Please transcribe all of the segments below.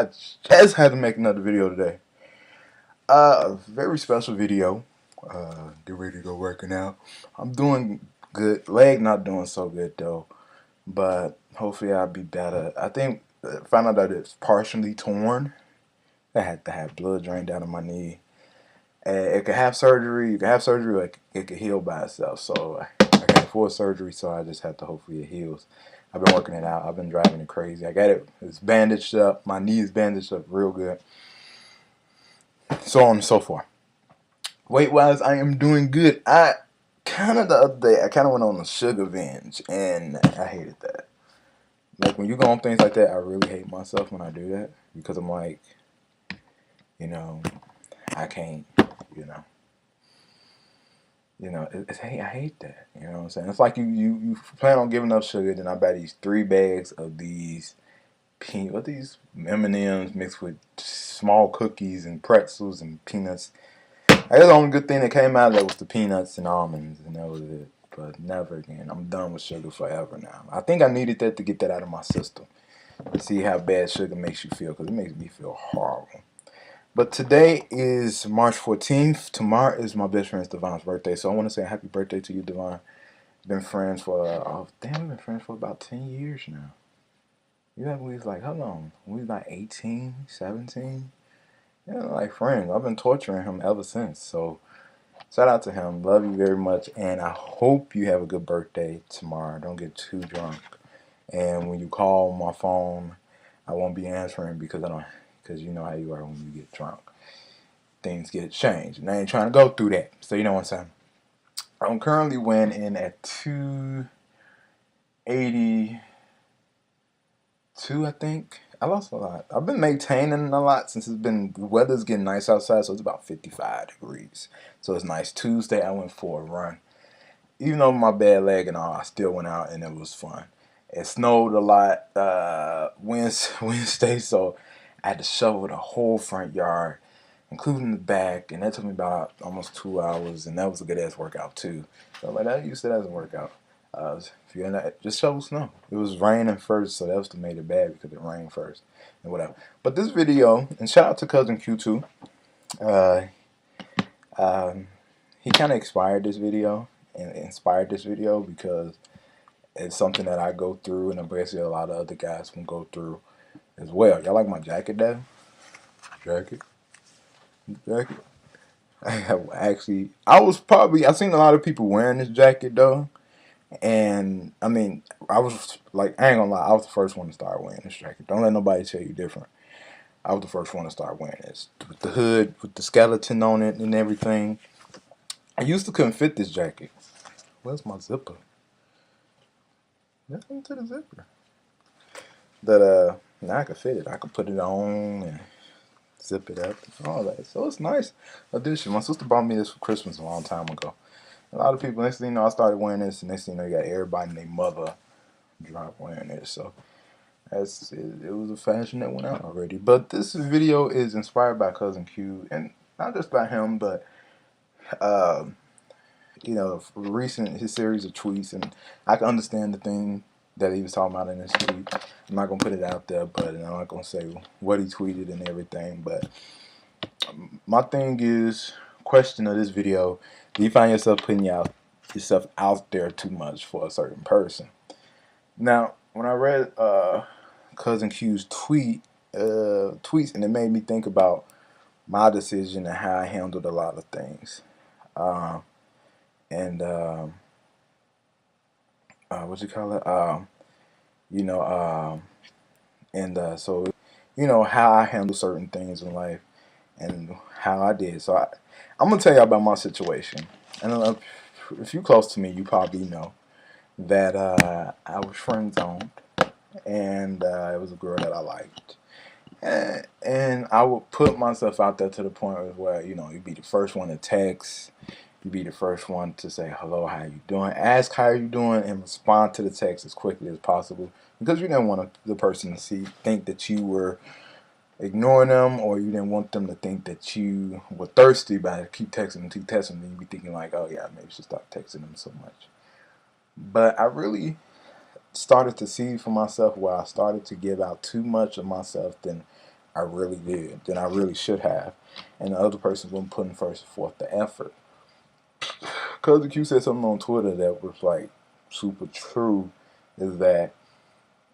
I just had to make another video today. A very special video. Get ready to go working out. I'm doing good. Leg not doing so good though, but hopefully I'll be better. I think found out that it's partially torn. I had to have blood drained down to my knee. It could have surgery. You can have surgery, or it could heal by itself. So I got full surgery, so I just have to hopefully it heals. I've been working it out. I've been driving it crazy. I got it. It's bandaged up. My knee is bandaged up real good. So on and so forth. Weight wise, I am doing good. I kind of the other day, I kind of went on a sugar binge, and I hated that. Like when you go on things like that, I really hate myself when I do that because I'm like, you know, I can't, you know. I hate that. You know what I'm saying? It's like you plan on giving up sugar, then I buy these 3 bags of these these M&Ms mixed with small cookies and pretzels and peanuts. I guess the only good thing that came out of that was the peanuts and almonds, and that was it. But never again. I'm done with sugar forever now. I think I needed that to get that out of my system. To see how bad sugar makes you feel, because it makes me feel horrible. But today is March 14th. Tomorrow is my best friend's Devon's birthday. So I want to say happy birthday to you, Devon. Been friends for, we've been friends for about 10 years now. Yeah, we was like, how long? We was like 18, 17. Yeah, like friends. I've been torturing him ever since. So shout out to him. Love you very much. And I hope you have a good birthday tomorrow. Don't get too drunk. And when you call my phone, I won't be answering because because you know how you are when you get drunk. Things get changed. And I ain't trying to go through that. So you know what I'm saying? I'm currently weighing in at 282, I think. I lost a lot. I've been maintaining a lot since the weather's getting nice outside, so it's about 55 degrees. So it's nice. Tuesday I went for a run. Even though my bad leg and all, I still went out and it was fun. It snowed a lot Wednesday, so I had to shovel the whole front yard, including the back, and that took me about almost 2 hours, and that was a good ass workout too. So like that used to as a workout. If you're not, just shovel snow. It was raining first, so that was what made it bad because it rained first and whatever. But this video, and shout out to cousin Q too. Uh, he kind of inspired this video because it's something that I go through, and basically a lot of other guys can go through as well. Y'all like my jacket, Dad? Jacket. I have actually. I seen a lot of people wearing this jacket though, and I mean, I was like, I ain't gonna lie, I was the first one to start wearing this jacket. Don't let nobody tell you different. I was the first one to start wearing this with the hood, with the skeleton on it and everything. I used to couldn't fit this jacket. Where's my zipper? Nothing to the zipper. That now I can fit it. I can put it on and zip it up and all that. So it's nice addition. My sister bought me this for Christmas a long time ago. A lot of people, next thing you know, I started wearing this, and next thing you know, you got everybody and their mother drop wearing this. So it was a fashion that went out already. But this video is inspired by Cousin Q, and not just by him, but uh, his series of tweets, and I can understand the thing that he was talking about in his tweet. I'm not gonna put it out there, but I'm not gonna say what he tweeted and everything. But my thing is, question of this video: do you find yourself putting yourself out there too much for a certain person? Now, when I read Cousin Q's tweets, and it made me think about my decision and how I handled a lot of things. And what you call it? You know, and so how I handle certain things in life and how I did. So I'm gonna tell you about my situation. And if you're close to me, you probably know that I was friend zoned, and it was a girl that I liked. And I would put myself out there to the point where you'd be the first one to text, you'd be the first one to say hello, how you doing, ask how you doing, and respond to the text as quickly as possible because you didn't want the person to think that you were ignoring them, or you didn't want them to think that you were thirsty by keep texting them, and you'd be thinking like, oh yeah, maybe I should stop texting them so much. But I really started to see for myself where I started to give out too much of myself than I really did, than I really should have. And the other person wasn't putting first forth the effort. Cousin Q said something on Twitter that was like super true. Is that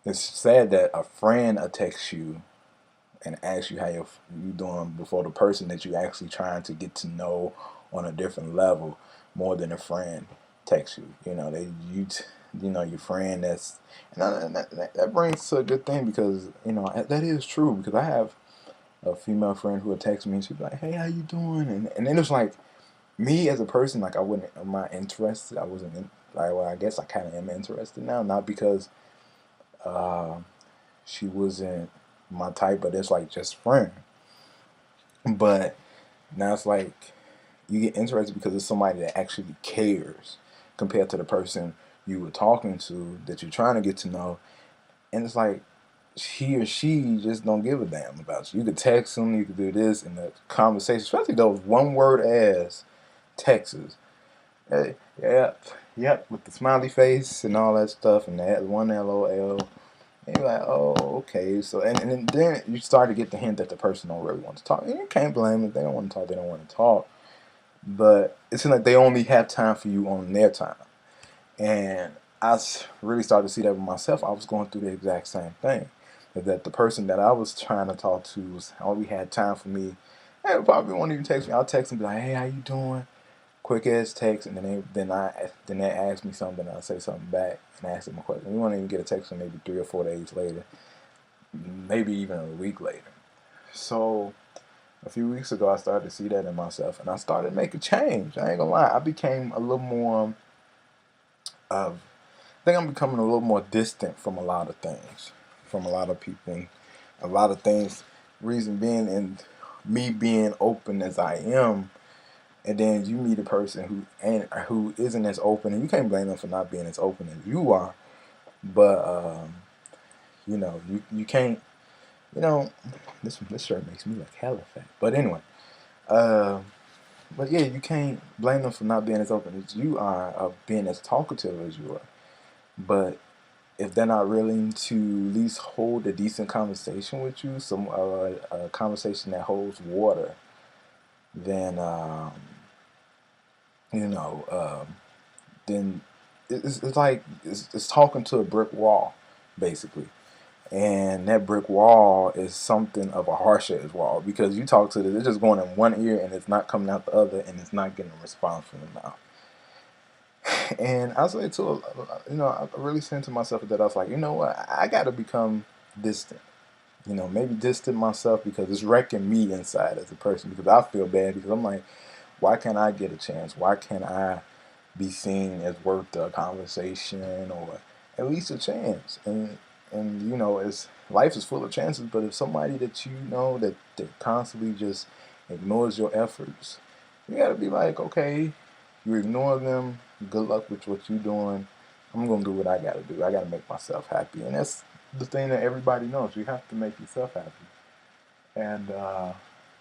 it's sad that a friend will text you and ask you how you doing before the person that you actually trying to get to know on a different level more than a friend texts you. You know you know your friend that's and that brings to a good thing because you know that is true because I have a female friend who would text me and she'd be like, "Hey, how you doing?" And then it's like me as a person, like I'm not interested. I wasn't like, well, I guess I kind of am interested now, not because uh, she wasn't my type, but it's like just friend. But now it's like you get interested because it's somebody that actually cares compared to the person you were talking to that you're trying to get to know, and it's like he or she just don't give a damn about you. You could text them, you could do this, and the conversation, especially those one word ass texts. Hey, yep, with the smiley face and all that stuff, and that one LOL. And you're like, oh, okay. So, and then you start to get the hint that the person don't really want to talk. And you can't blame them. If they don't want to talk, they don't want to talk. But it seems like they only have time for you on their time. And really started to see that with myself. I was going through the exact same thing. That the person that I was trying to talk to was only had time for me. They probably won't even text me. I'll text them, be like, hey, how you doing? Quick ass text, and then they ask me something, and I say something back, and ask them a question. We won't even get a text from maybe 3 or 4 days later, maybe even a week later. So a few weeks ago, I started to see that in myself, and I started to make a change. I ain't gonna lie, I became a little more. I think I'm becoming a little more distant from a lot of things, from a lot of people, and a lot of things. Reason being, and me being open as I am. And then you meet a person who isn't as open, and you can't blame them for not being as open as you are. But you know, you can't. You know, this shirt makes me look hella fat. But anyway, uh, but yeah, you can't blame them for not being as open as you are, or being as talkative as you are. But if they're not willing to at least hold a decent conversation with you, some a conversation that holds water, then you know. Then it's like it's talking to a brick wall, basically. And that brick wall is something of a harsh edge wall because you talk to it's just going in one ear and it's not coming out the other, and it's not getting a response from the mouth. And I was like, to you know, I really said to myself that I was like, you know what, I got to become distant. You know, maybe distant myself because it's wrecking me inside as a person because I feel bad because I'm like, why can't I get a chance? Why can't I be seen as worth a conversation or at least a chance? And you know, it's life is full of chances, but if somebody that you know that constantly just ignores your efforts, you gotta be like, okay, you ignore them. Good luck with what you're doing. I'm gonna do what I gotta do. I gotta make myself happy, and that's the thing that everybody knows. You have to make yourself happy. And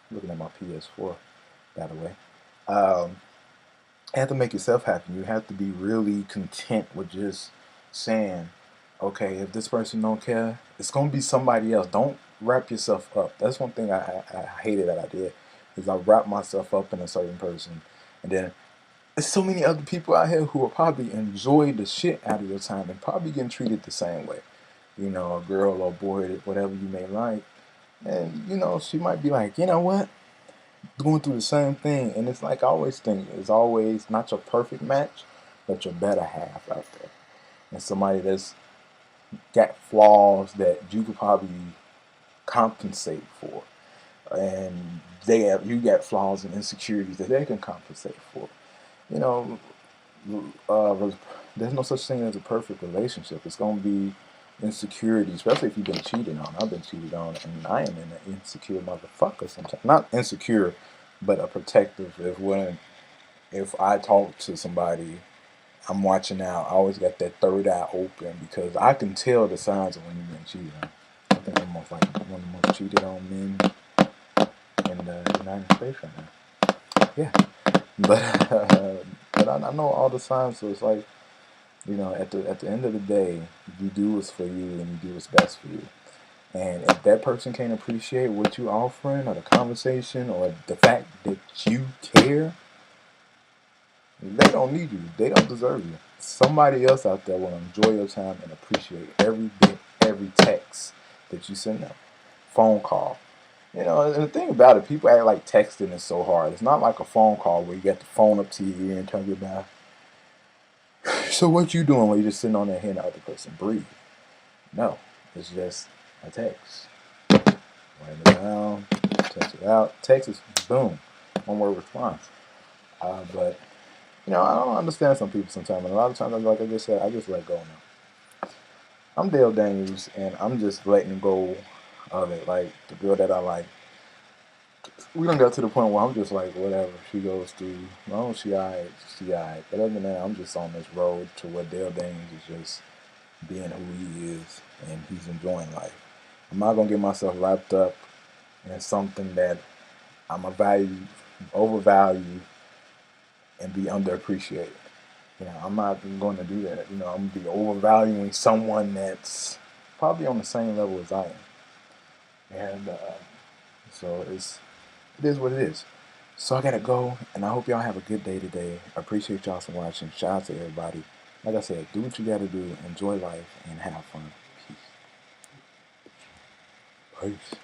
looking at my PS4, by the way. Um, you have to make yourself happy. You have to be really content with just saying, okay, if this person don't care, it's gonna be somebody else. Don't wrap yourself up. That's one thing I hated that I did, is I wrap myself up in a certain person, and then there's so many other people out here who will probably enjoy the shit out of your time and probably getting treated the same way. You know, a girl or boy, whatever you may like, and you know, she might be like, you know what, going through the same thing. And it's like I always think it's always not your perfect match, but your better half out there. And somebody that's got flaws that you could probably compensate for. And you got flaws and insecurities that they can compensate for. You know, there's no such thing as a perfect relationship. It's gonna be insecurity, especially if you've been cheated on. I've been cheated on, and I am an insecure motherfucker sometimes. Not insecure, but a protective. If I talk to somebody, I'm watching out. I always got that third eye open because I can tell the signs of when you've been cheated on. I think I'm most like one of the most cheated on men in the United States right now. Yeah, but I know all the signs, so it's like, you know, at the end of the day, you do what's for you and you do what's best for you. And if that person can't appreciate what you offering or the conversation or the fact that you care, they don't need you. They don't deserve you. Somebody else out there will enjoy your time and appreciate every bit, every text that you send them. Phone call. You know, and the thing about it, people act like texting is so hard. It's not like a phone call where you got the phone up to your ear and turn your back. So what you doing when you just sitting on there hearing the other person breathe? No, it's just a text. Write it down, text it out. Text is boom, one word response. But I don't understand some people sometimes, and a lot of times, like I just said, I just let go now. I'm Dale Daniels, and I'm just letting go of it. Like the girl that I like, we don't get to the point where I'm just like, whatever she goes through. No, she alright, she alright. But other than that, I'm just on this road to where Dale Daniels is just being who he is, and he's enjoying life. I'm not gonna get myself wrapped up in something that I'm a value, overvalue, and be underappreciated. I'm not going to do that. I'm going to be overvaluing someone that's probably on the same level as I am. And so it is what it is. So I got to go, and I hope y'all have a good day today. I appreciate y'all for watching. Shout out to everybody. Like I said, do what you got to do, enjoy life, and have fun. Peace. Peace.